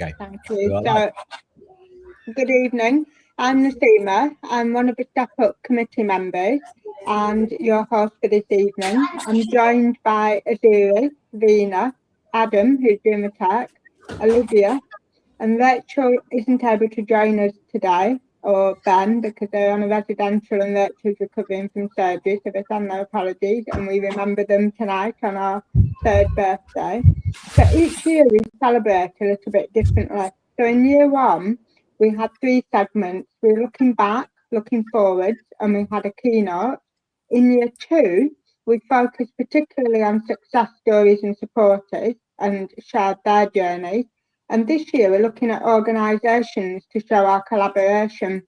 Okay. Thank you. So, good evening. I'm Nasima. I'm one of the Step Up committee members and your host for this evening. I'm joined by Azuri, Veena, Adam, who's doing the tech, Olivia, and Rachel isn't able to join us today, or Ben, because they're on a residential and Rachel's recovering from surgery, so they send their apologies, and we remember them tonight on our third birthday. So each year we celebrate a little bit differently. So in year one, we had three segments. We were looking back, looking forwards, and we had a keynote. In year two, we focused particularly on success stories and supporters and shared their journeys. And this year, we're looking at organisations to show our collaboration.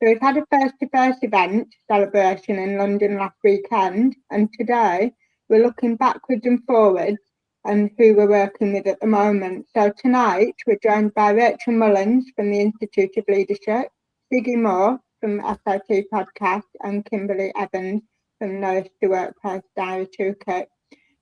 So we've had a face-to-face event celebration in London last weekend, and today we're looking backwards and forwards and who we're working with at the moment. So tonight, we're joined by Rachel Mullins from the Institute of Leadership, Ziggy Moore from SLT Podcast, and Kimberly Evans from Nourish the Workplace Diary Toolkit.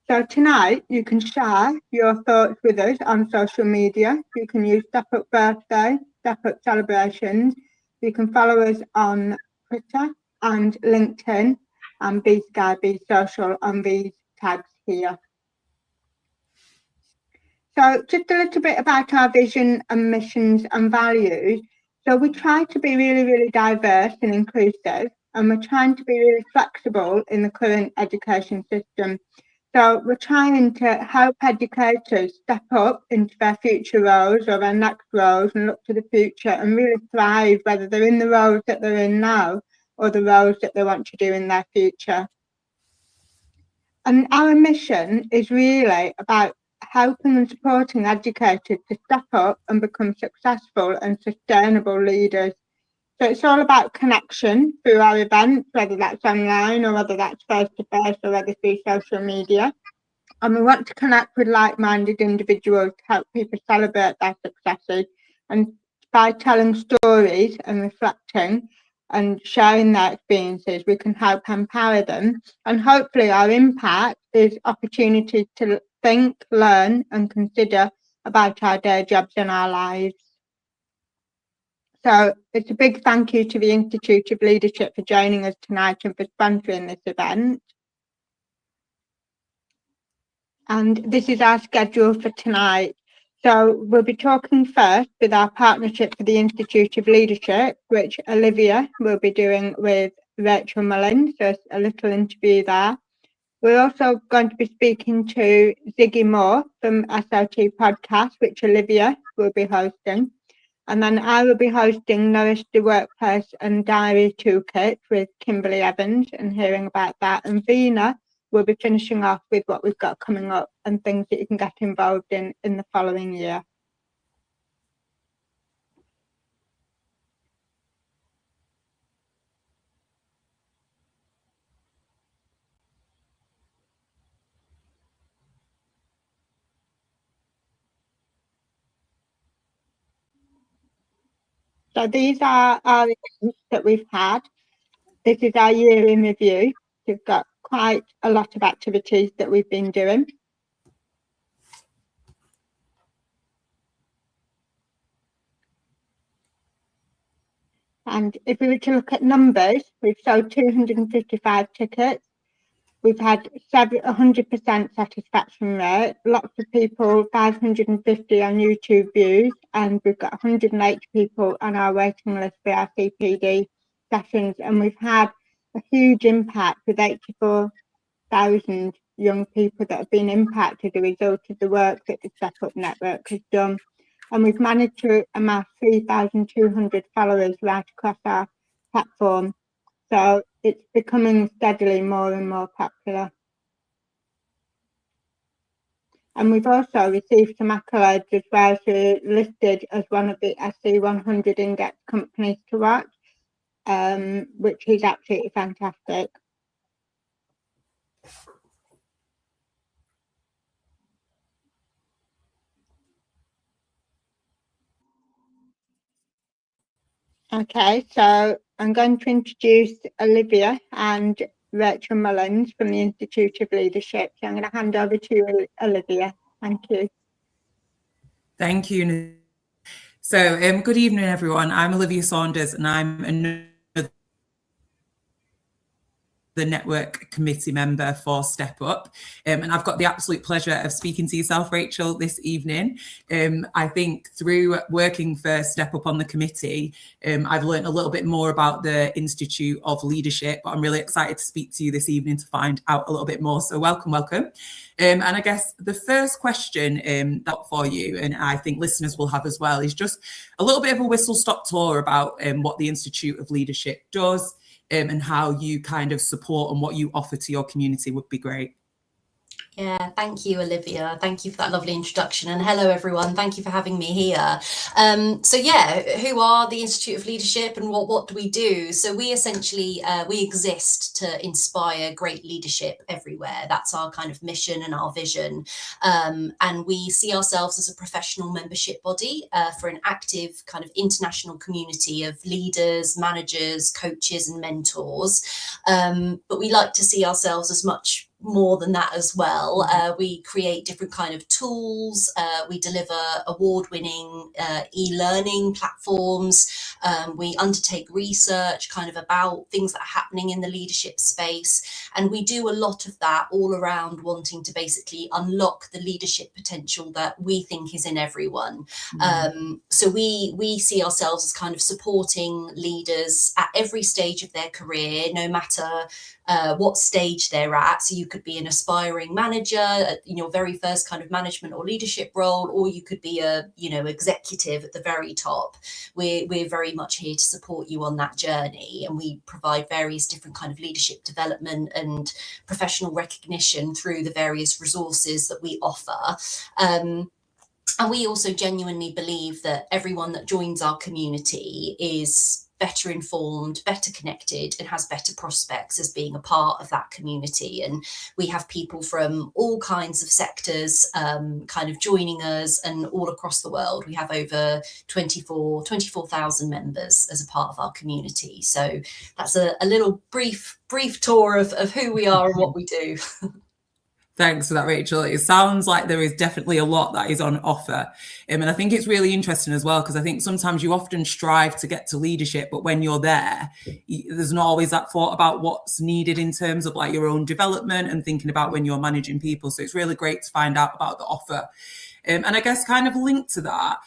So tonight you can share your thoughts with us on social media. You can use Step Up Birthday, Step Up Celebrations. You can follow us on Twitter and LinkedIn and Be Sky, Be Social on these tags here. So just a little bit about our vision and missions and values. So we try to be really, really diverse and inclusive, and we're trying to be really flexible in the current education system. So we're trying to help educators step up into their future roles or their next roles and look to the future and really thrive, whether they're in the roles that they're in now or the roles that they want to do in their future. And our mission is really about helping and supporting educators to step up and become successful and sustainable leaders. So it's all about connection through our events, whether that's online or whether that's face-to-face or whether through social media. And we want to connect with like-minded individuals to help people celebrate their successes. And by telling stories and reflecting and sharing their experiences, we can help empower them. And hopefully our impact is opportunities to think, learn and consider about our day jobs and our lives. So it's a big thank you to the Institute of Leadership for joining us tonight and for sponsoring this event. And this is our schedule for tonight. So we'll be talking first with our partnership for the Institute of Leadership, which Olivia will be doing with Rachel Mullins, so a little interview there. We're also going to be speaking to Ziggy Moore from SLT Podcast, which Olivia will be hosting. And then I will be hosting Nourish the Workplace and Diary Toolkit with Kimberly Evans and hearing about that. And Veena will be finishing off with what we've got coming up and things that you can get involved in the following year. So these are our events that we've had. This is our year in review. We've got quite a lot of activities that we've been doing. And if we were to look at numbers, we've sold 255 tickets. We've had 100% satisfaction rate, lots of people, 550 on YouTube views, and we've got 180 people on our waiting list for our CPD sessions. And we've had a huge impact with 84,000 young people that have been impacted as a result of the work that the Step Up Network has done. And we've managed to amass 3,200 followers right across our platform. So it's becoming steadily more and more popular. And we've also received some accolades as well, so listed as one of the SC100 Index companies to watch, which is absolutely fantastic. Okay, so I'm going to introduce Olivia and Rachel Mullins from the Institute of Leadership. So I'm going to hand over to you, Olivia. Thank you. Thank you, Good evening, everyone. I'm Olivia Saunders, and I'm another the network committee member for Step Up, and I've got the absolute pleasure of speaking to yourself, Rachel, this evening. I think through working for Step Up on the committee, I've learned a little bit more about the Institute of Leadership, but I'm really excited to speak to you this evening to find out a little bit more. So welcome. And I guess the first question that for you, and I think listeners will have as well, is just a little bit of a whistle-stop tour about what the Institute of Leadership does, and how you kind of support and what you offer to your community would be great. Yeah, thank you, Olivia. Thank you for that lovely introduction. And hello, everyone. Thank you for having me here. So yeah, who are the Institute of Leadership and what do we do? So we essentially, we exist to inspire great leadership everywhere. That's our kind of mission and our vision. And we see ourselves as a professional membership body for an active kind of international community of leaders, managers, coaches and mentors. But we like to see ourselves as much more than that as well. We create different kind of tools. We deliver award-winning e-learning platforms. We undertake research kind of about things that are happening in the leadership space. And we do a lot of that all around wanting to basically unlock the leadership potential that we think is in everyone. So we see ourselves as kind of supporting leaders at every stage of their career, no matter what stage they're at. So you could be an aspiring manager at your very first kind of management or leadership role, or you could be a executive at the very top. We're very much here to support you on that journey, and we provide various different kind of leadership development and professional recognition through the various resources that we offer. And we also genuinely believe that everyone that joins our community is better informed, better connected, and has better prospects as being a part of that community. And we have people from all kinds of sectors kind of joining us, and all across the world. We have over 24,000 members as a part of our community. So that's a little brief tour of who we are and what we do. Thanks for that, Rachel. It sounds like there is definitely a lot that is on offer. And I think it's really interesting as well, because I think sometimes you often strive to get to leadership, but when you're there, there's not always that thought about what's needed in terms of like your own development and thinking about when you're managing people. So it's really great to find out about the offer. And I guess kind of linked to that,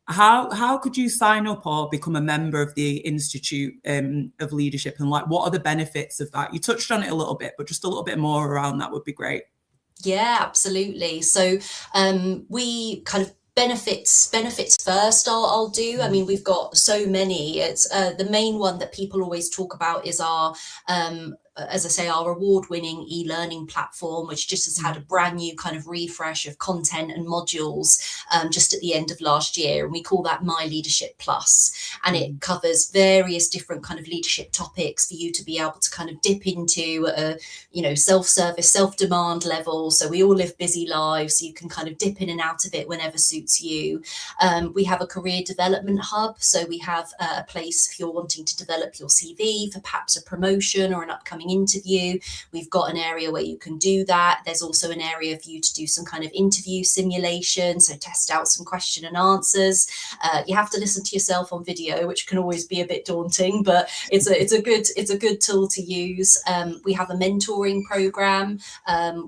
how could you sign up or become a member of the Institute of Leadership, and like what are the benefits of that? You touched on it a little bit, but just a little bit more around that would be great. Yeah, absolutely. So we kind of benefits first I'll do. I mean, we've got so many. It's the main one that people always talk about is our as I say, our award-winning e-learning platform, which just has had a brand new kind of refresh of content and modules just at the end of last year. And we call that My Leadership Plus. And it covers various different kind of leadership topics for you to be able to kind of dip into a, self-service, self-demand level. So we all live busy lives, so you can kind of dip in and out of it whenever suits you. We have a career development hub. So we have a place if you're wanting to develop your CV for perhaps a promotion or an upcoming interview. We've got an area where you can do that. There's also an area for you to do some kind of interview simulation, so test out some question and answers. You have to listen to yourself on video, which can always be a bit daunting, but it's a good tool to use. We have a mentoring program,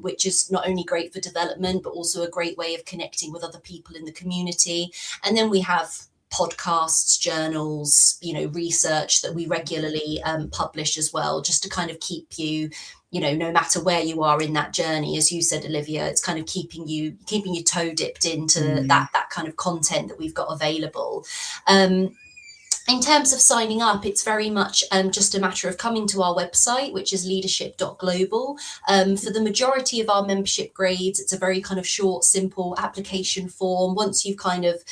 which is not only great for development, but also a great way of connecting with other people in the community. And then we have podcasts, journals, research that we regularly publish as well, just to kind of keep you, no matter where you are in that journey. As you said, Olivia, it's kind of keeping your toe dipped into that kind of content that we've got available. In terms of signing up, it's very much just a matter of coming to our website, which is leadership.global. For the majority of our membership grades, it's a very kind of short, simple application form. Once you've kind of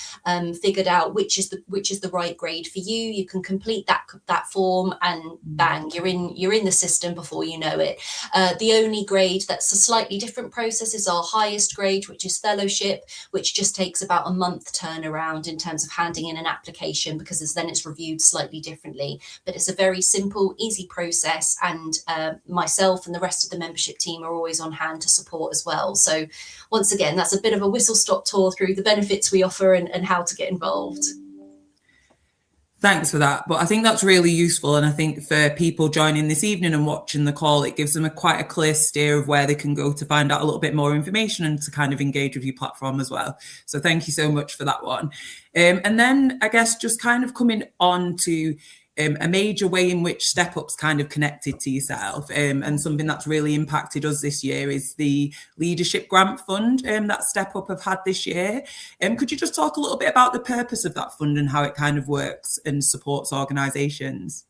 figured out which is the right grade for you, you can complete that form, and bang, you're in the system before you know it. The only grade that's a slightly different process is our highest grade, which is fellowship, which just takes about a month turnaround in terms of handing in an application, because then it's is reviewed slightly differently. But it's a very simple, easy process, and myself and the rest of the membership team are always on hand to support as well. So once again, that's a bit of a whistle-stop tour through the benefits we offer and how to get involved. Thanks for that. But I think that's really useful. And I think for people joining this evening and watching the call, it gives them quite a clear steer of where they can go to find out a little bit more information and to kind of engage with your platform as well. So thank you so much for that one. And then I guess just kind of coming on to a major way in which Step Up's kind of connected to yourself, and something that's really impacted us this year is the Leadership Grant Fund that Step Up have had this year. Could you just talk a little bit about the purpose of that fund and how it kind of works and supports organisations?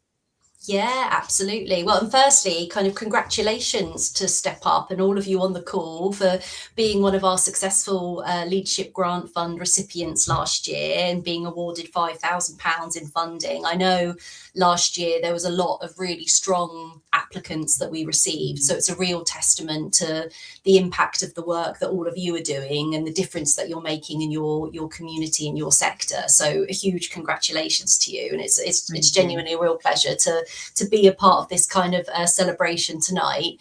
Yeah, absolutely. Well, and firstly, kind of congratulations to Step Up and all of you on the call for being one of our successful Leadership Grant Fund recipients last year and being awarded £5,000 in funding. I know last year there was a lot of really strong applicants that we received, so it's a real testament to the impact of the work that all of you are doing and the difference that you're making in your community and your sector. So a huge congratulations to you, and it's genuinely a real pleasure to be a part of this kind of celebration tonight.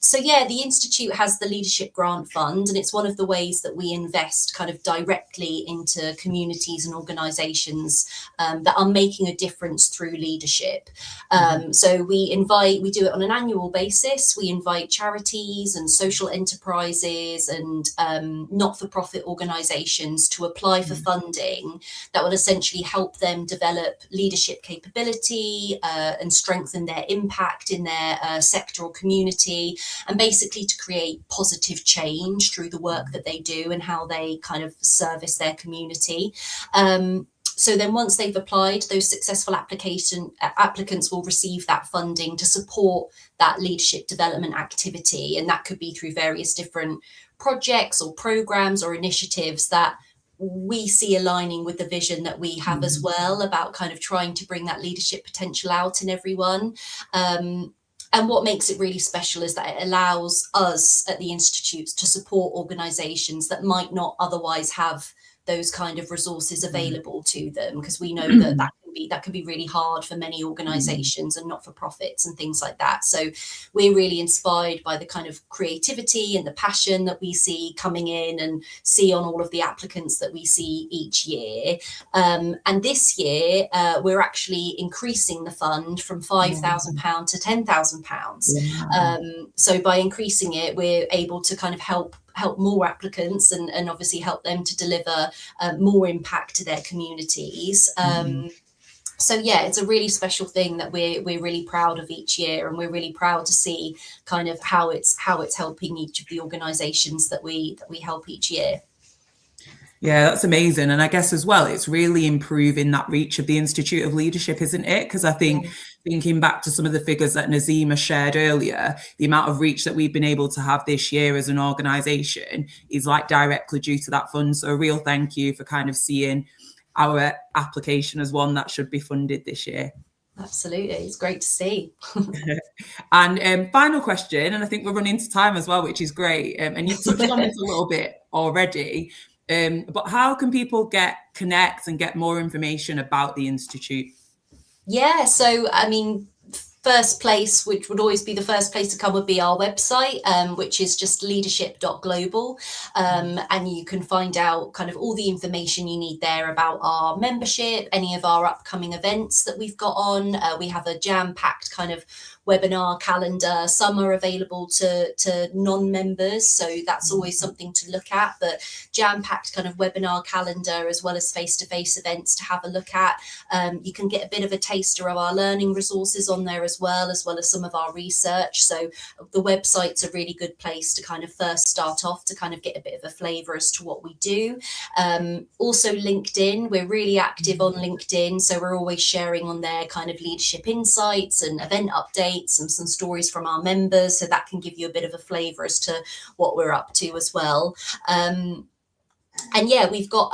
So yeah, the Institute has the Leadership Grant Fund, and it's one of the ways that we invest kind of directly into communities and organisations that are making a difference through leadership. So we do it on an annual basis. We invite charities and social enterprises and not-for-profit organisations to apply for funding that will essentially help them develop leadership capability and strengthen their impact in their sector or community, and basically to create positive change through the work that they do and how they kind of service their community. So then once they've applied, those successful applicants will receive that funding to support that leadership development activity. And that could be through various different projects or programs or initiatives that we see aligning with the vision that we have as well, about kind of trying to bring that leadership potential out in everyone. And what makes it really special is that it allows us at the Institute to support organisations that might not otherwise have those kind of resources available to them, because we know that can be really hard for many organisations and not-for-profits and things like that. So we're really inspired by the kind of creativity and the passion that we see coming in and see on all of the applicants that we see each year. And this year, we're actually increasing the fund from £5,000 to £10,000. So by increasing it, we're able to kind of help more applicants and obviously help them to deliver more impact to their communities. So yeah, it's a really special thing that we're really proud of each year, and we're really proud to see kind of how it's helping each of the organisations that we help each year. Yeah, that's amazing. And I guess as well, it's really improving that reach of the Institute of Leadership, isn't it? Because I think thinking back to some of the figures that Nazima shared earlier, the amount of reach that we've been able to have this year as an organisation is like directly due to that fund. So a real thank you for kind of seeing our application as one that should be funded this year. Absolutely, it's great to see. And final question, and I think we're running to time as well, which is great. And you've touched on this a little bit already. But how can people connect and get more information about the Institute? Yeah, so I mean, first place, which would always be the first place to come, would be our website, which is just leadership.global. And you can find out kind of all the information you need there about our membership, any of our upcoming events that we've got on. We have a jam-packed kind of webinar calendar. Some are available to non-members, so that's always something to look at, but jam-packed kind of webinar calendar as well as face-to-face events to have a look at. You can get a bit of a taster of our learning resources on there as well as some of our research. So the website's a really good place to kind of first start off to kind of get a bit of a flavour as to what we do. Also LinkedIn, we're really active on LinkedIn, so we're always sharing on there kind of leadership insights and event updates and some stories from our members, so that can give you a bit of a flavour as to what we're up to as well. And yeah, we've got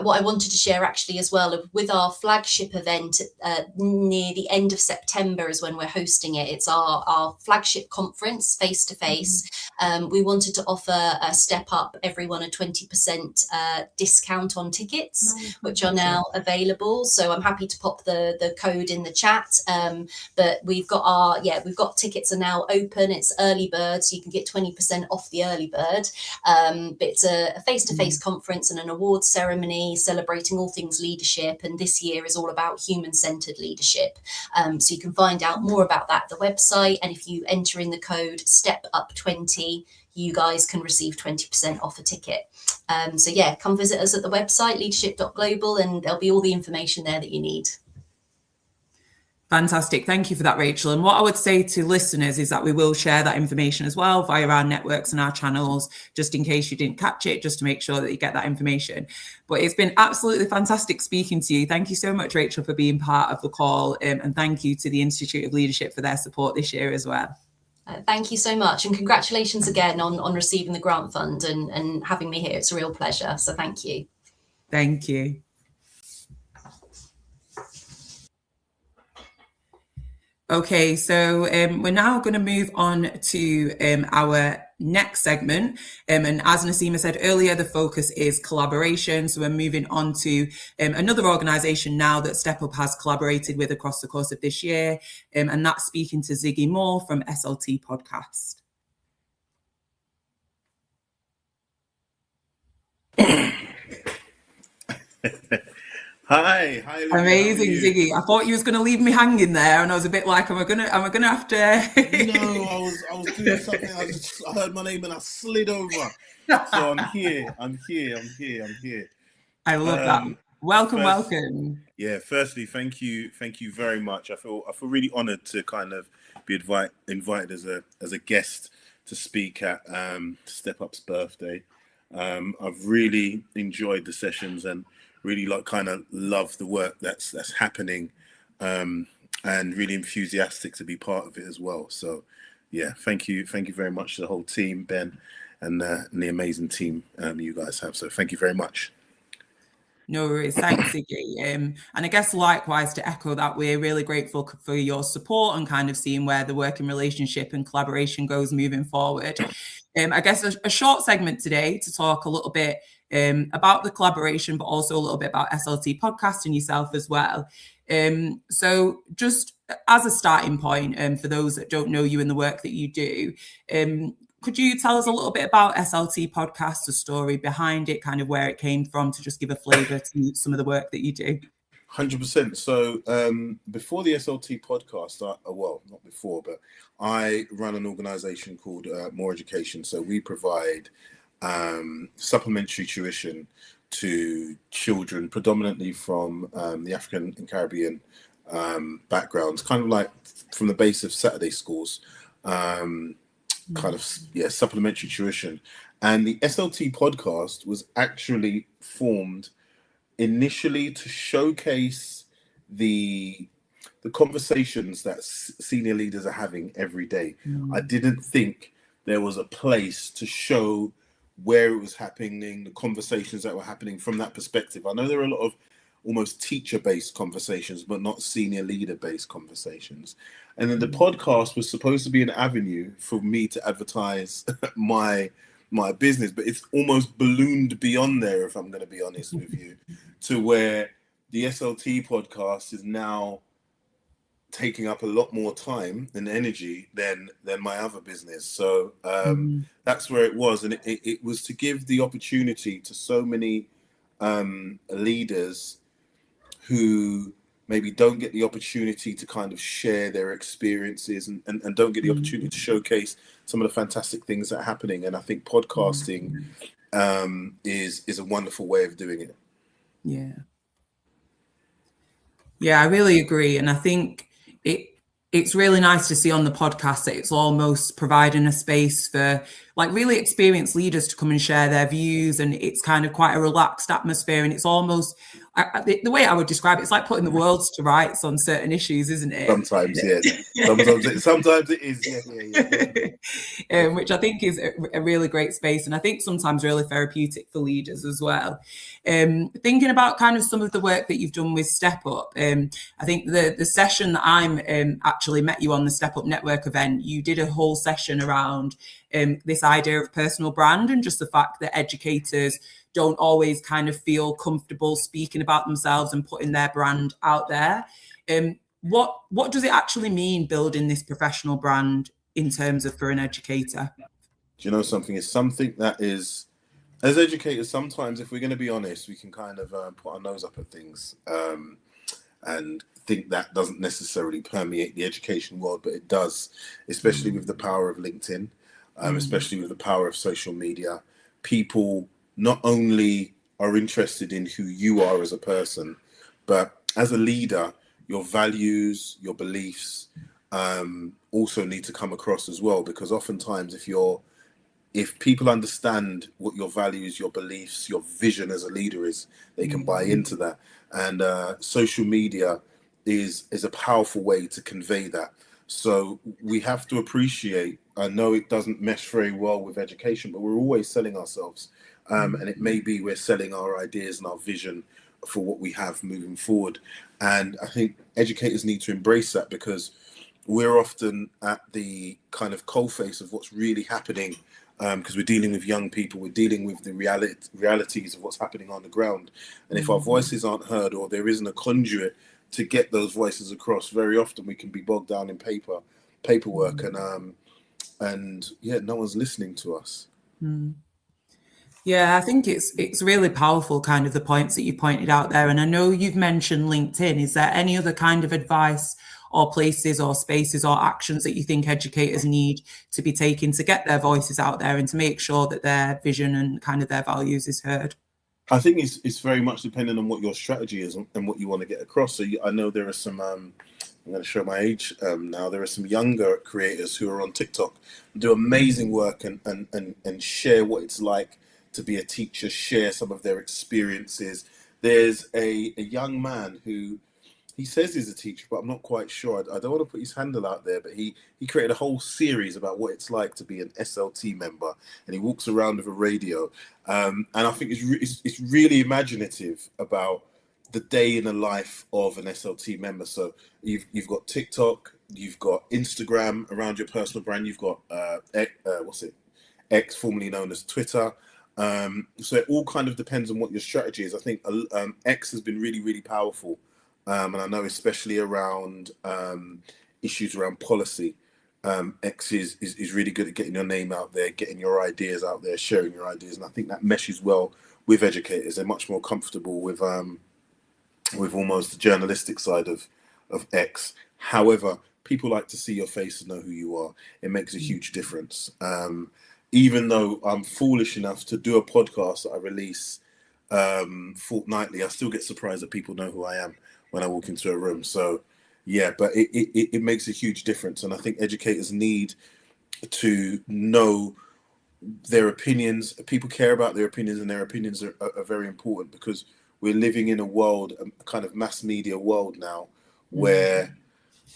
what I wanted to share actually as well with our flagship event near the end of September is when we're hosting it. It's our flagship conference face to face. We wanted to offer a Step Up everyone a 20% discount on tickets, which are now available. So I'm happy to pop the code in the chat. But we've got tickets are now open. It's early bird, so you can get 20% off the early bird. But it's a face-to-face conference and an awards ceremony celebrating all things leadership, and this year is all about human-centered leadership. So you can find out more about that at the website, and if you enter in the code STEPUP20, you guys can receive 20% off a ticket. So yeah, come visit us at the website leadership.global, and there'll be all the information there that you need. Fantastic. Thank you for that, Rachel. And what I would say to listeners is that we will share that information as well via our networks and our channels, just in case you didn't catch it, just to make sure that you get that information. But it's been absolutely fantastic speaking to you. Thank you so much, Rachel, for being part of the call. And thank you to the Institute of Leadership for their support this year as well. Thank you so much. And congratulations again on receiving the grant fund and having me here. It's a real pleasure. So thank you. Thank you. Okay, so we're now going to move on to our next segment. And as Naseema said earlier, the focus is collaboration. So we're moving on to another organisation now that Step Up has collaborated with across the course of this year. And that's speaking to Ziggy Moore from SLT Podcast. Hi, amazing, Ziggy. I thought you was going to leave me hanging there, and I was a bit like, am I gonna have to? No, I was doing something. I heard my name and I slid over. So I'm here. I love that. Welcome. Yeah. Firstly, thank you very much. I feel really honoured to kind of be invited as a guest to speak at Step Up's birthday. I've really enjoyed the sessions and really kind of love the work that's happening, and really enthusiastic to be part of it as well. So yeah, thank you very much to the whole team, Ben, and the amazing team you guys have. So thank you very much. No worries. Thanks, Ziggy. And I guess likewise to echo that, we're really grateful for your support and kind of seeing where the working relationship and collaboration goes moving forward. I guess a short segment today to talk a little bit about the collaboration, but also a little bit about SLT Podcast and yourself as well. So just as a starting point, for those that don't know you and the work that you do, could you tell us a little bit about SLT Podcast, the story behind it, kind of where it came from, to just give a flavour to some of the work that you do? 100%. So before the SLT Podcast, not before, but I run an organisation called More Education. So we provide supplementary tuition to children predominantly from the African and Caribbean backgrounds, kind of like from the base of Saturday schools, supplementary tuition. And the SLT Podcast was actually formed initially to showcase the conversations that senior leaders are having every day. I didn't think there was a place to show where it was happening, the conversations that were happening from that perspective. I know there are a lot of almost teacher-based conversations, but not senior leader-based conversations. And then the podcast was supposed to be an avenue for me to advertise my business, but it's almost ballooned beyond there, if I'm going to be honest with you, to where the SLT Podcast is now taking up a lot more time and energy than my other business. So that's where it was. And it was to give the opportunity to so many leaders who maybe don't get the opportunity to kind of share their experiences and don't get the opportunity to showcase some of the fantastic things that are happening. And I think podcasting is a wonderful way of doing it. Yeah, I really agree. And I think it's really nice to see on the podcast that it's almost providing a space for like really experienced leaders to come and share their views, and it's kind of quite a relaxed atmosphere, and it's almost the way I would describe it, it's like putting the world to rights on certain issues, isn't it? Sometimes, yes. Sometimes it is. Yeah. Which I think is a really great space, and I think sometimes really therapeutic for leaders as well. Thinking about kind of some of the work that you've done with Step Up, I think the session that I'm actually met you on the Step Up Network event, you did a whole session around this idea of personal brand, and just the fact that educators don't always kind of feel comfortable speaking about themselves and putting their brand out there. What does it actually mean building this professional brand in terms of for an educator? Do you know something? It's something that is, as educators, sometimes if we're going to be honest, we can kind of put our nose up at things and think that doesn't necessarily permeate the education world, but it does, especially with the power of LinkedIn, especially with the power of social media. People not only are interested in who you are as a person, but as a leader, your values, your beliefs also need to come across as well, because oftentimes if people understand what your values, your beliefs, your vision as a leader is, they can buy into that. And social media is a powerful way to convey that. So we have to appreciate, I know it doesn't mesh very well with education, but we're always selling ourselves. And it may be we're selling our ideas and our vision for what we have moving forward. And I think educators need to embrace that, because we're often at the kind of coalface of what's really happening, because we're dealing with young people, we're dealing with the realities of what's happening on the ground. And if our voices aren't heard, or there isn't a conduit to get those voices across, very often we can be bogged down in paperwork, and yeah, no one's listening to us. Yeah, I think it's really powerful, kind of the points that you pointed out there. And I know you've mentioned LinkedIn. Is there any other kind of advice or places or spaces or actions that you think educators need to be taking to get their voices out there and to make sure that their vision and kind of their values is heard? I think it's very much dependent on what your strategy is and what you want to get across. So I know there are some, I'm going to show my age now, there are some younger creators who are on TikTok, do amazing work and share what it's like to be a teacher, share some of their experiences. There's a young man who, he says he's a teacher, but I'm not quite sure. I don't want to put his handle out there, but he created a whole series about what it's like to be an SLT member, and he walks around with a radio. And I think it's really imaginative about the day in the life of an SLT member. So you've got TikTok, you've got Instagram around your personal brand, you've got X, formerly known as Twitter. So it all kind of depends on what your strategy is. I think X has been really, really powerful. And I know especially around issues around policy, X is really good at getting your name out there, getting your ideas out there, sharing your ideas. And I think that meshes well with educators. They're much more comfortable with almost the journalistic side of X. However, people like to see your face and know who you are. It makes a huge difference. Even though I'm foolish enough to do a podcast that I release fortnightly, I still get surprised that people know who I am when I walk into a room. So yeah, but it makes a huge difference. And I think educators need to know their opinions. People care about their opinions, and their opinions are very important, because we're living in a world, a kind of mass media world now, where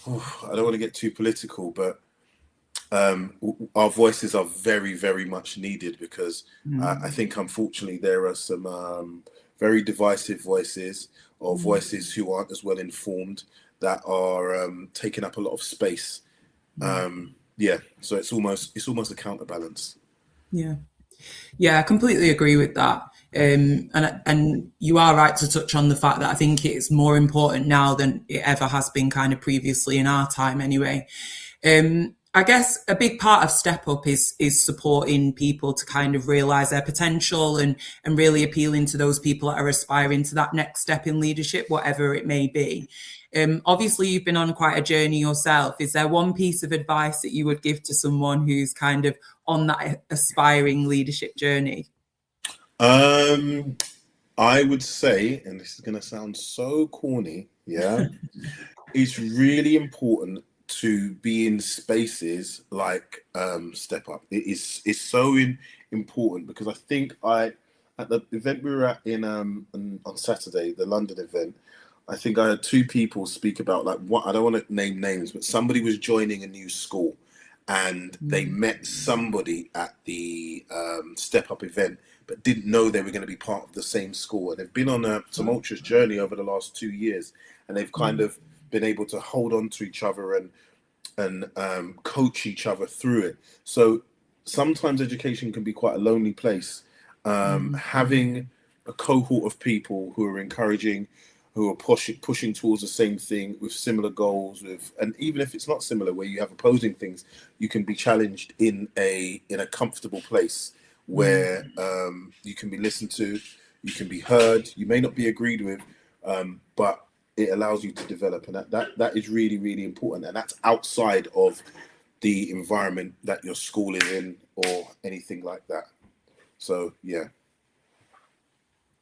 I don't want to get too political, but our voices are very, very much needed, because I think unfortunately there are some very divisive voices, or voices who aren't as well informed, that are taking up a lot of space. Yeah, so it's almost a counterbalance. Yeah, I completely agree with that. And you are right to touch on the fact that I think it's more important now than it ever has been, kind of previously in our time anyway. I guess a big part of Step Up is supporting people to kind of realise their potential and really appealing to those people that are aspiring to that next step in leadership, whatever it may be. Obviously, you've been on quite a journey yourself. Is there one piece of advice that you would give to someone who's kind of on that aspiring leadership journey? I would say, and this is going to sound so corny, yeah, it's really important to be in spaces like Step Up. It's so important, because I think at the event we were at on Saturday, the London event, I think I had two people speak about, like, what, I don't want to name names, but somebody was joining a new school and they met somebody at the Step Up event, but didn't know they were going to be part of the same school. And they've been on a tumultuous journey over the last 2 years, and they've kind of been able to hold on to each other and coach each other through it. So sometimes education can be quite a lonely place. Having a cohort of people who are encouraging, who are pushing towards the same thing with similar goals, and even if it's not similar, where you have opposing things, you can be challenged in a comfortable place where you can be listened to, you can be heard, you may not be agreed with, but it allows you to develop, and that is really, really important, and that's outside of the environment that your school is in or anything like that. So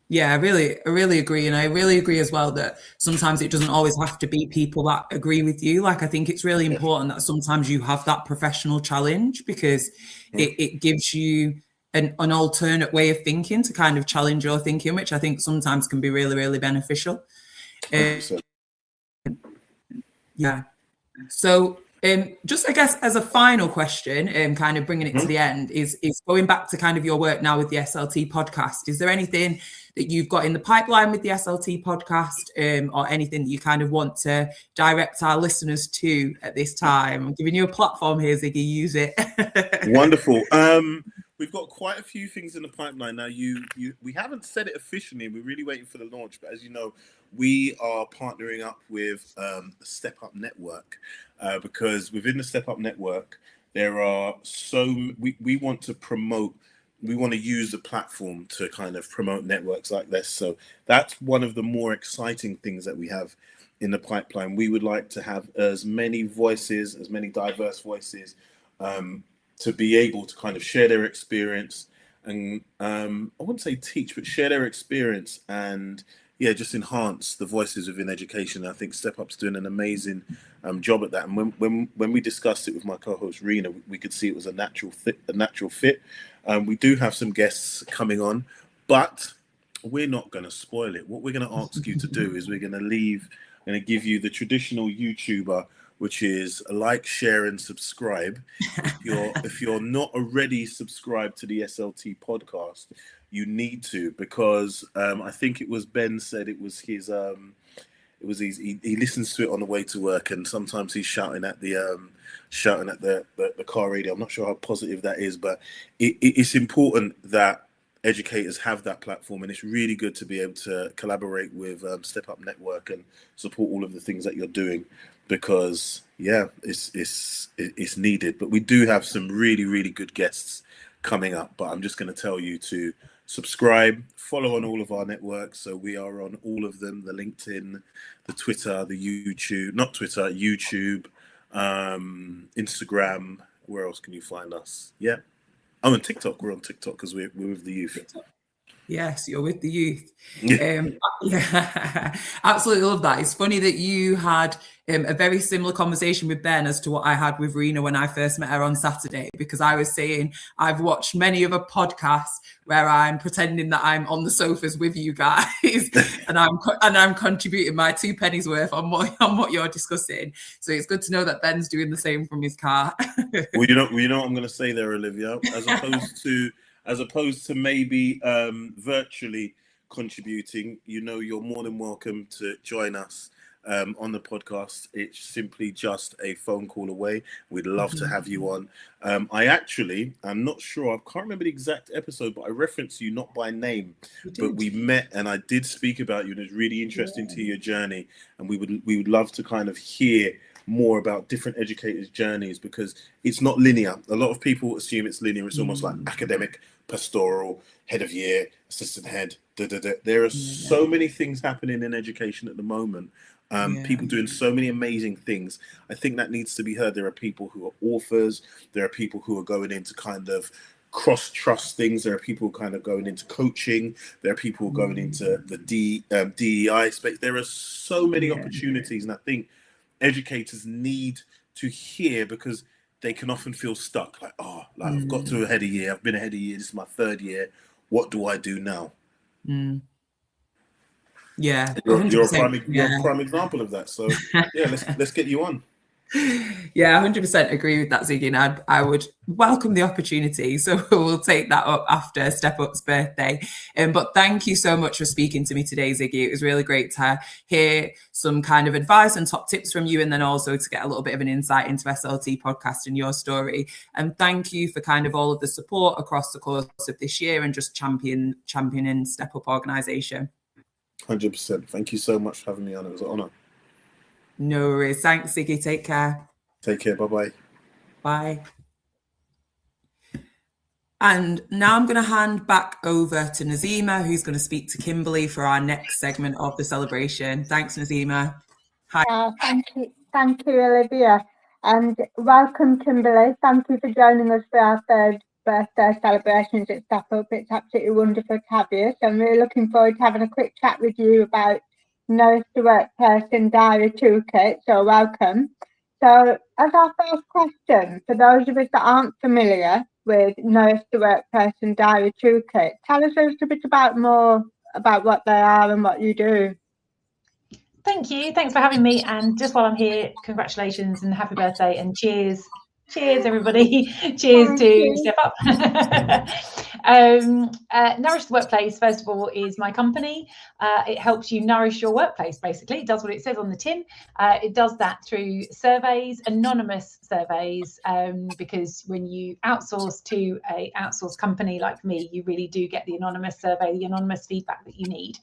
Yeah, I really agree. And I really agree as well that sometimes it doesn't always have to be people that agree with you. Like, I think it's really important that sometimes you have that professional challenge, because it gives you an alternate way of thinking to kind of challenge your thinking, which I think sometimes can be really, really beneficial. Yeah. So just, I guess, as a final question, kind of bringing it to the end, is going back to kind of your work now with the SLT podcast. Is there anything that you've got in the pipeline with the SLT podcast, or anything that you kind of want to direct our listeners to at this time? I'm giving you a platform here, Ziggy. Use it. Wonderful. We've got quite a few things in the pipeline now. We haven't said it officially. We're really waiting for the launch, but as you know, we are partnering up with the Step Up Network, because within the Step Up Network, there are we want to promote. We want to use the platform to kind of promote networks like this. So that's one of the more exciting things that we have in the pipeline. We would like to have as many voices, as many diverse voices, to be able to kind of share their experience and I wouldn't say teach, but share their experience and just enhance the voices within education. I think Step Up's doing an amazing job at that. And when we discussed it with my co-host Rena, we could see it was a natural fit. We do have some guests coming on, but we're not going to spoil it. What we're going to ask you to do is we're going to give you the traditional YouTuber, which is like, share, and subscribe. If you're not already subscribed to the SLT podcast, you need to, because I think it was Ben said it was his. He listens to it on the way to work, and sometimes he's shouting at the car radio. I'm not sure how positive that is, but it's important that educators have that platform, and it's really good to be able to collaborate with Step Up Network and support all of the things that you're doing, because it's needed. But we do have some really, really good guests coming up, but I'm just going to tell you to subscribe, follow on all of our networks. So we are on all of them: the LinkedIn, the Twitter, the YouTube, Instagram. Where else can you find us? And TikTok. We're on TikTok because we're with the youth. Yes, you're with the youth. Absolutely love that. It's funny that you had a very similar conversation with Ben as to what I had with Rena when I first met her on Saturday, because I was saying I've watched many of her podcasts where I'm pretending that I'm on the sofas with you guys and I'm contributing my 2 pennies worth on what you're discussing. So it's good to know that Ben's doing the same from his car. Well, you know what I'm going to say there, Olivia, as opposed to maybe virtually contributing, you're more than welcome to join us on the podcast. It's simply just a phone call away. We'd love to have you on. I'm not sure, I can't remember the exact episode, but I referenced you not by name, but we met and I did speak about you, and it's really interesting to your journey. And we would love to kind of hear more about different educators' journeys, because it's not linear. A lot of people assume it's linear. It's almost like academic, pastoral, head of year, assistant head. There are so many things happening in education at the moment. People doing so many amazing things. I think that needs to be heard. There are people who are authors. There are people who are going into kind of cross-trust things. There are people kind of going into coaching. There are people going into the DEI space. There are so many opportunities, and I think educators need to hear, because they can often feel stuck, like, I've got to ahead of year, I've been ahead of year, this is my 3rd year, what do I do now? Yeah, you're a prime example of that. So yeah, let's get you on. Yeah, 100% agree with that, Ziggy, and I would welcome the opportunity. So we'll take that up after Step Up's birthday. But thank you so much for speaking to me today, Ziggy. It was really great to hear some kind of advice and top tips from you, and then also to get a little bit of an insight into SLT podcast and your story. And thank you for kind of all of the support across the course of this year and just championing Step Up organisation. 100%. Thank you so much for having me on. It was an honour. No worries. Thanks, Ziggy. Take care. Take care. Bye-bye. Bye. And now I'm going to hand back over to Nazima, who's going to speak to Kimberly for our next segment of the celebration. Thanks, Nazima. Hi. Thank you, Olivia. And welcome, Kimberly. Thank you for joining us for our 3rd birthday celebrations at Step Up. It's absolutely wonderful to have you. So I'm really looking forward to having a quick chat with you about Nourish the Workplace and Diary Toolkit. So welcome. So as our first question, for those of us that aren't familiar with Nourish the Workplace and Diary Toolkit, tell us a little bit more about what they are and what you do. Thank you. Thanks for having me. And just while I'm here, congratulations and happy birthday and cheers. Cheers, everybody. Cheers to Step Up. Nourish the Workplace, first of all, is my company. It helps you nourish your workplace, basically. It does what it says on the tin. It does that through surveys, anonymous surveys, because when you outsource to an outsourced company like me, you really do get the anonymous survey, the anonymous feedback that you need.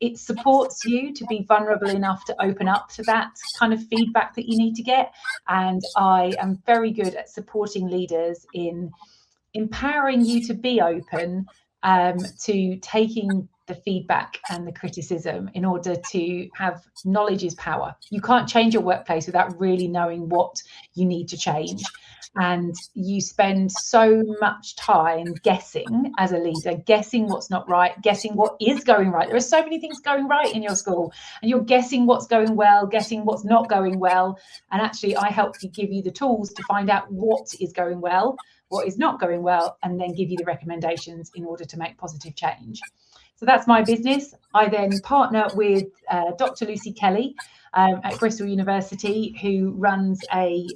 It supports you to be vulnerable enough to open up to that kind of feedback that you need to get. And I am very good at supporting leaders in empowering you to be open to taking the feedback and the criticism in order to have knowledge is power. You can't change your workplace without really knowing what you need to change. And you spend so much time guessing as a leader, guessing what's not right, guessing what is going right. There are so many things going right in your school, and you're guessing what's going well, guessing what's not going well. And actually, I help you, give you the tools to find out what is going well, what is not going well, and then give you the recommendations in order to make positive change. So that's my business. I then partner with Dr. Lucy Kelly at Bristol University, who runs a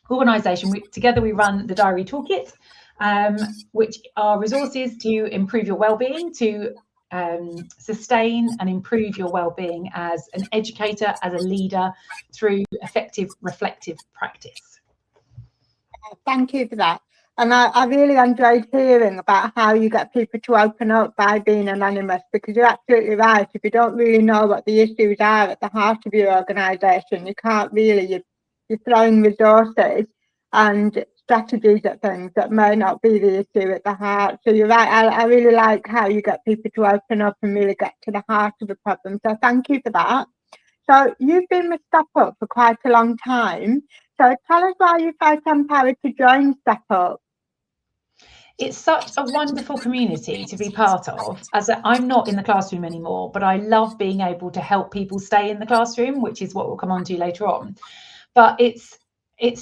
organisation. Together we run the Diary Toolkit, which are resources to improve your well-being, to sustain and improve your well-being as an educator, as a leader, through effective reflective practice. Thank you for that. And I really enjoyed hearing about how you get people to open up by being anonymous, because you're absolutely right. If you don't really know what the issues are at the heart of your organisation, you can't really, you're throwing resources and strategies at things that may not be the issue at the heart. So you're right. I really like how you get people to open up and really get to the heart of the problem. So thank you for that. So you've been with Step Up for quite a long time. So tell us why you felt empowered to join Step Up. It's such a wonderful community to be part of. I'm not in the classroom anymore, but I love being able to help people stay in the classroom, which is what we'll come on to later on. But it's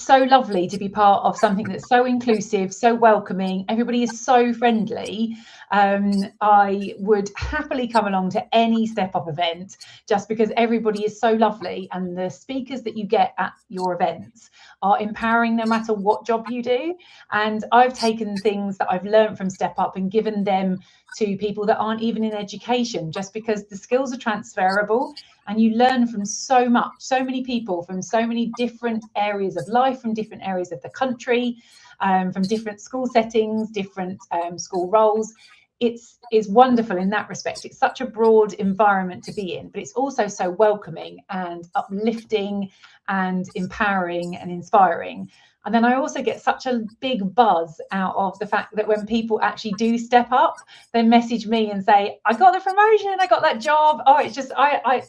so lovely to be part of something that's so inclusive, so welcoming. Everybody is so friendly. I would happily come along to any Step Up event just because everybody is so lovely, and the speakers that you get at your events are empowering no matter what job you do. And I've taken things that I've learned from Step Up and given them to people that aren't even in education, just because the skills are transferable and you learn from so many people from so many different areas of life, from different areas of the country, from different school settings, different school roles. It's wonderful in that respect. It's such a broad environment to be in, but it's also so welcoming and uplifting and empowering and inspiring. And then I also get such a big buzz out of the fact that when people actually do step up, they message me and say, I got the promotion, I got that job. Oh, it's just,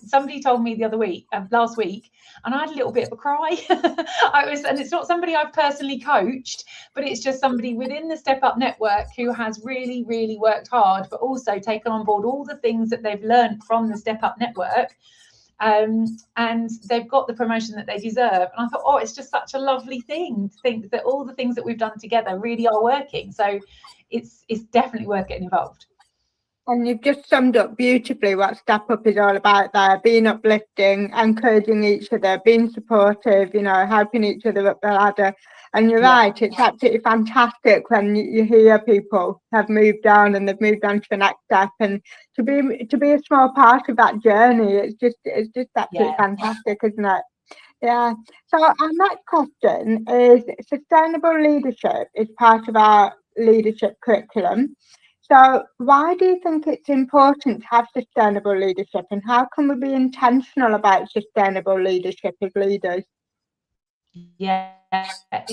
somebody told me the other week, last week, and I had a little bit of a cry. And it's not somebody I've personally coached, but it's just somebody within the Step Up network who has really, really worked hard, but also taken on board all the things that they've learned from the Step Up network and they've got the promotion that they deserve. And I thought, oh, it's just such a lovely thing to think that all the things that we've done together really are working. So it's definitely worth getting involved. And you've just summed up beautifully what Step Up is all about there, being uplifting, encouraging each other, being supportive, you know, helping each other up the ladder. And you're right, it's absolutely fantastic when you hear people have moved on and they've moved on to the next step, and to be a small part of that journey, it's just absolutely fantastic, isn't it? Yeah. So our next question is, sustainable leadership is part of our leadership curriculum. So why do you think it's important to have sustainable leadership, and how can we be intentional about sustainable leadership as leaders? Yeah, I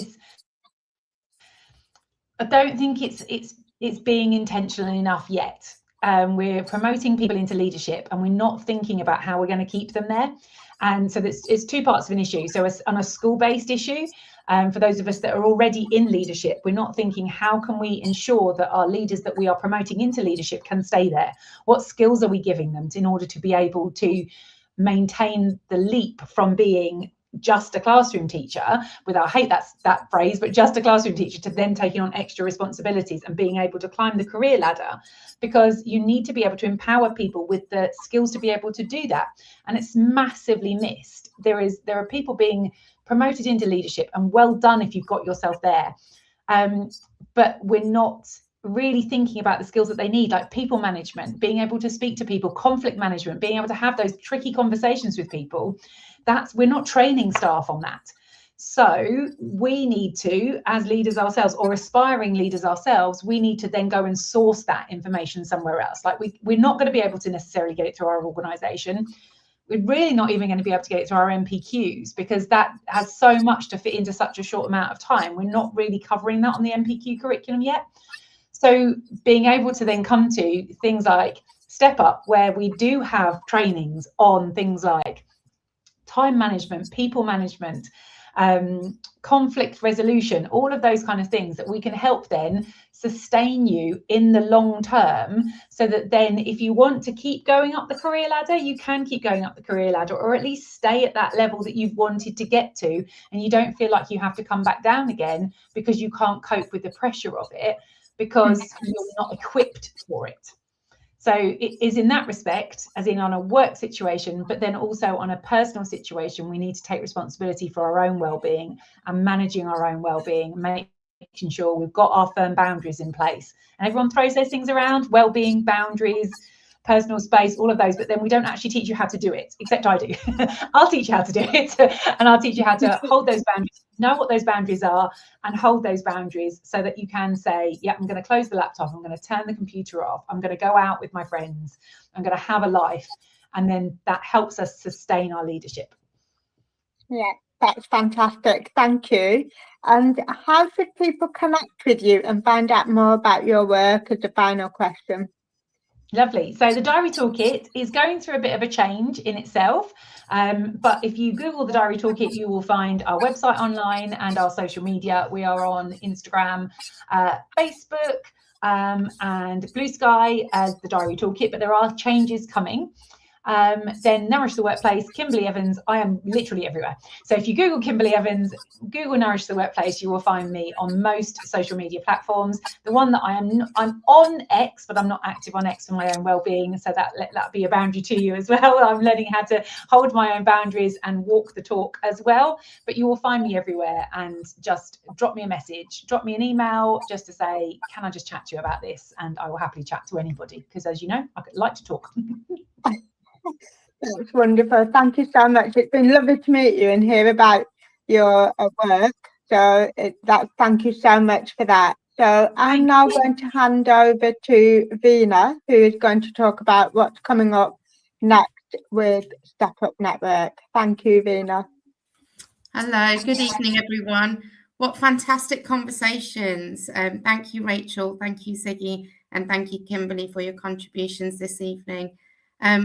don't think it's being intentional enough yet. We're promoting people into leadership and we're not thinking about how we're going to keep them there. And so it's two parts of an issue. So on a school-based issue, for those of us that are already in leadership, we're not thinking, how can we ensure that our leaders that we are promoting into leadership can stay there? What skills are we giving them in order to be able to maintain the leap from being just a classroom teacher, I hate that phrase, but just a classroom teacher, to then taking on extra responsibilities and being able to climb the career ladder, because you need to be able to empower people with the skills to be able to do that. And it's massively missed. There are people being promoted into leadership, and well done if you've got yourself there, but we're not really thinking about the skills that they need, like people management, being able to speak to people, conflict management, being able to have those tricky conversations with people. We're not training staff on that. So we need to, as leaders ourselves, or aspiring leaders ourselves, we need to then go and source that information somewhere else. Like we're not going to be able to necessarily get it through our organisation. We're really not even going to be able to get it through our MPQs, because that has so much to fit into such a short amount of time. We're not really covering that on the MPQ curriculum yet. So being able to then come to things like Step Up, where we do have trainings on things like time management, people management, conflict resolution, all of those kind of things that we can help then sustain you in the long term, so that then if you want to keep going up the career ladder, you can keep going up the career ladder, or at least stay at that level that you've wanted to get to, and you don't feel like you have to come back down again because you can't cope with the pressure of it, because you're not equipped for it. So it is in that respect, as in on a work situation, but then also on a personal situation, we need to take responsibility for our own well-being and managing our own well-being, making sure we've got our firm boundaries in place. And everyone throws those things around: well-being, boundaries, personal space, all of those, but then we don't actually teach you how to do it, except I do. I'll teach you how to do it, and I'll teach you how to hold those boundaries, know what those boundaries are, and hold those boundaries so that you can say, yeah, I'm going to close the laptop, I'm going to turn the computer off, I'm going to go out with my friends, I'm going to have a life. And then that helps us sustain our leadership. Yeah, that's fantastic. Thank you. And how should people connect with you and find out more about your work, as a final question? Lovely. So the Diary Toolkit is going through a bit of a change in itself. But if you Google the Diary Toolkit, you will find our website online and our social media. We are on Instagram, Facebook, and Blue Sky as the Diary Toolkit, but there are changes coming. Then Nourish the Workplace, Kimberly Evans. I am literally everywhere. So if you Google Kimberly Evans, Google Nourish the Workplace, you will find me on most social media platforms. The one that I'm on X, but I'm not active on X for my own well-being. So that'll be a boundary to you as well. I'm learning how to hold my own boundaries and walk the talk as well. But you will find me everywhere, and just drop me a message, drop me an email just to say, can I just chat to you about this? And I will happily chat to anybody, because as you know, I like to talk. That's wonderful. Thank you so much. It's been lovely to meet you and hear about your work. So thank you so much for that. So I'm now going to hand over to Veena, who is going to talk about what's coming up next with Step Up Network. Thank you, Veena. Hello, good evening, everyone. What fantastic conversations. Thank you, Rachel. Thank you, Ziggy. And thank you, Kimberly, for your contributions this evening.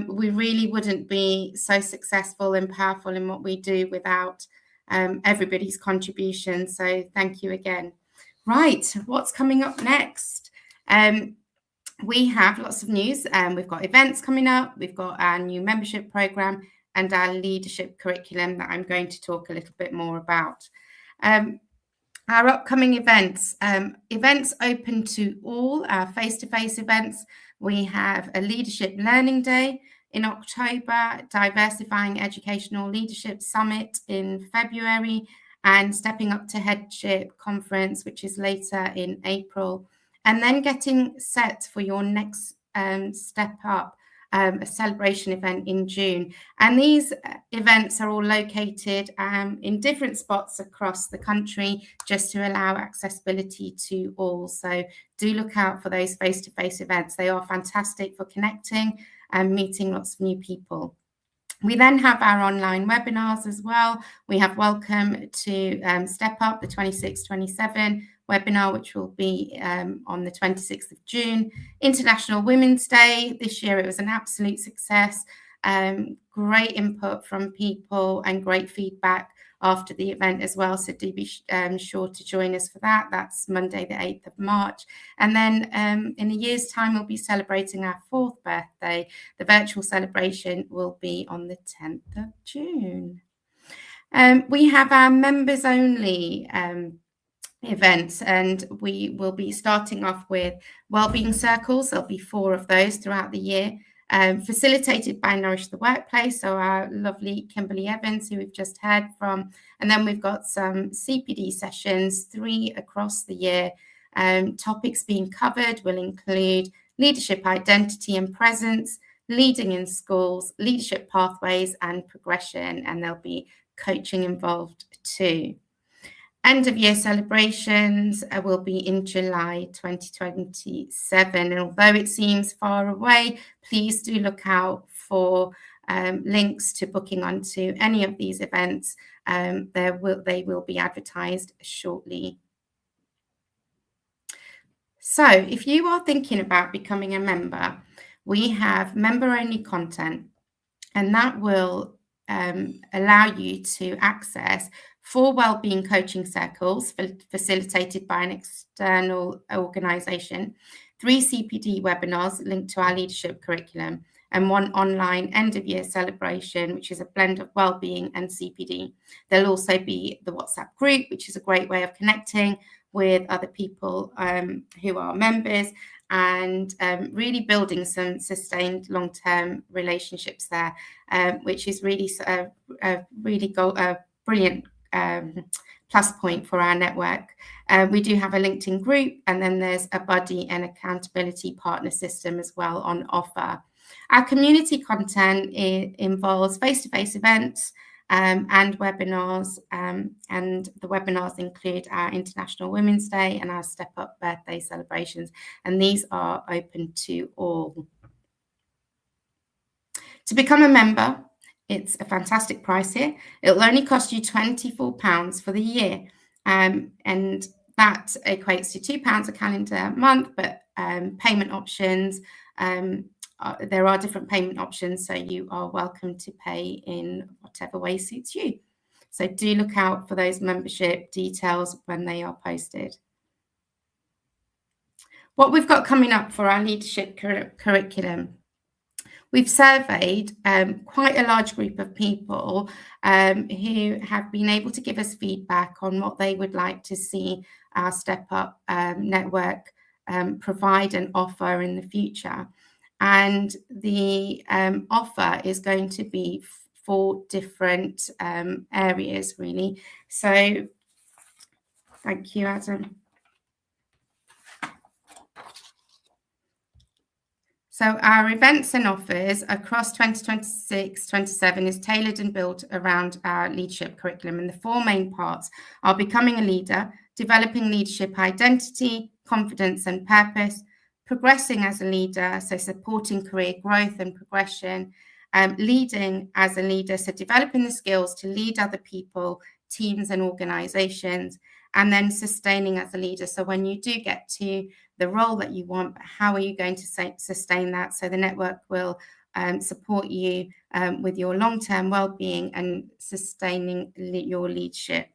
We really wouldn't be so successful and powerful in what we do without everybody's contribution. So thank you again. Right, what's coming up next? We have lots of news. We've got events coming up. We've got our new membership program, and our leadership curriculum that I'm going to talk a little bit more about. Our upcoming events, events open to all our face-to-face events. We have a Leadership Learning Day in October, Diversifying Educational Leadership Summit in February, and Stepping Up to Headship Conference, which is later in April. And then getting set for your next Step Up, a celebration event in June. And these events are all located in different spots across the country, just to allow accessibility to all. So do look out for those face-to-face events. They are fantastic for connecting and meeting lots of new people. We then have our online webinars as well. We have Welcome to Step Up, the 26-27 webinar, which will be on the 26th of June. International Women's Day. This year it was an absolute success. Great input from people and great feedback after the event as well. So do be sure to join us for that. That's Monday, the 8th of March. And then in a year's time, we'll be celebrating our 4th birthday. The virtual celebration will be on the 10th of June. We have our members only events, and we will be starting off with wellbeing circles. There'll be 4 of those throughout the year, facilitated by Nourish the Workplace, so our lovely Kimberly Evans, who we've just heard from. And then we've got some CPD sessions, 3 across the year. Topics being covered will include leadership identity and presence, leading in schools, leadership pathways and progression, and there'll be coaching involved too. End of year celebrations will be in July 2027. And although it seems far away, please do look out for links to booking onto any of these events. They will be advertised shortly. So if you are thinking about becoming a member, we have member-only content, and that will allow you to access 4 wellbeing coaching circles facilitated by an external organisation, 3 CPD webinars linked to our leadership curriculum, and 1 online end-of-year celebration, which is a blend of wellbeing and CPD. There'll also be the WhatsApp group, which is a great way of connecting with other people who are members, and really building some sustained long-term relationships there, which is really a brilliant plus point for our network. We do have a LinkedIn group, and then there's a buddy and accountability partner system as well on offer. Our community content involves face-to-face events and webinars, and the webinars include our International Women's Day and our Step Up birthday celebrations, and these are open to all. To become a member, it's a fantastic price here. It'll only cost you £24 for the year, and that equates to £2 a calendar month, but payment options, there are different payment options, so you are welcome to pay in whatever way suits you. So do look out for those membership details when they are posted. What we've got coming up for our leadership curriculum. We've surveyed quite a large group of people who have been able to give us feedback on what they would like to see our Step Up network provide and offer in the future. And the offer is going to be 4 different areas, really. So thank you, Adam. So our events and offers across 2026-27 is tailored and built around our leadership curriculum. And the 4 main parts are becoming a leader, developing leadership identity, confidence and purpose, progressing as a leader, so supporting career growth and progression, leading as a leader, so developing the skills to lead other people, teams and organizations, and then sustaining as a leader. So when you do get to the role that you want, how are you going to sustain that? So the network will support you with your long-term well-being and sustaining your leadership.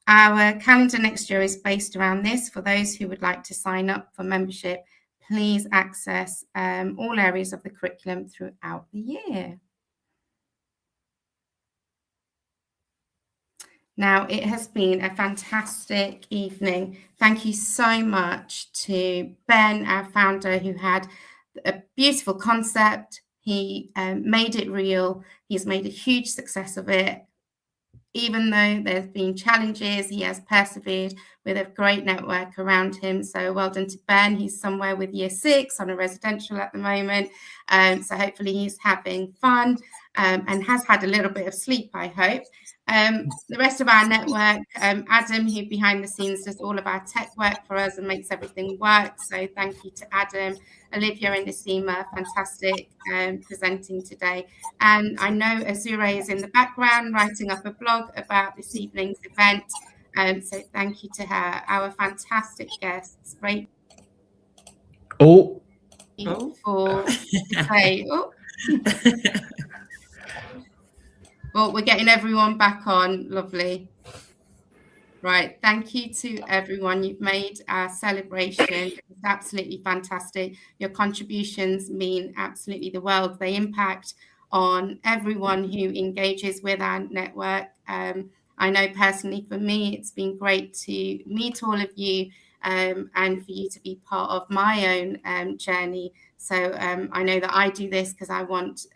Our calendar next year is based around this. For those who would like to sign up for membership, please access all areas of the curriculum throughout the year. Now, it has been a fantastic evening. Thank you so much to Ben, our founder, who had a beautiful concept. He made it real. He's made a huge success of it. Even though there's been challenges, he has persevered with a great network around him. So well done to Ben. He's somewhere with year 6 on a residential at the moment. So hopefully he's having fun and has had a little bit of sleep, I hope. The rest of our network, Adam, who behind the scenes does all of our tech work for us and makes everything work. So thank you to Adam. Olivia and Nasima, fantastic presenting today. And I know Azure is in the background writing up a blog about this evening's event. So thank you to her. Our fantastic guests, great for today. Well, we're getting everyone back on. Lovely. Right. Thank you to everyone. You've made our celebration. It's absolutely fantastic. Your contributions mean absolutely the world. They impact on everyone who engages with our network. I know personally for me, it's been great to meet all of you and for you to be part of my own journey. So I know that I do this because I want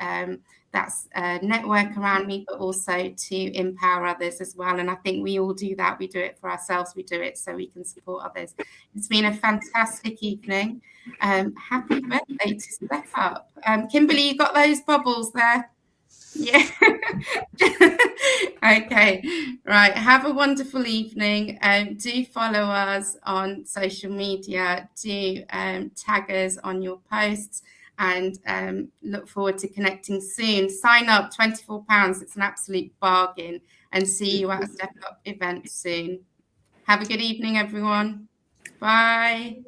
that's a network around me, but also to empower others as well. And I think we all do that. We do it for ourselves. We do it so we can support others. It's been a fantastic evening. Happy birthday to Step Up. Kimberly, you got those bubbles there? Yeah. Okay. Right. Have a wonderful evening. Do follow us on social media. Do tag us on your posts. And look forward to connecting soon. Sign up, £24. It's an absolute bargain. And see you at a Step Up event soon. Have a good evening, everyone. Bye.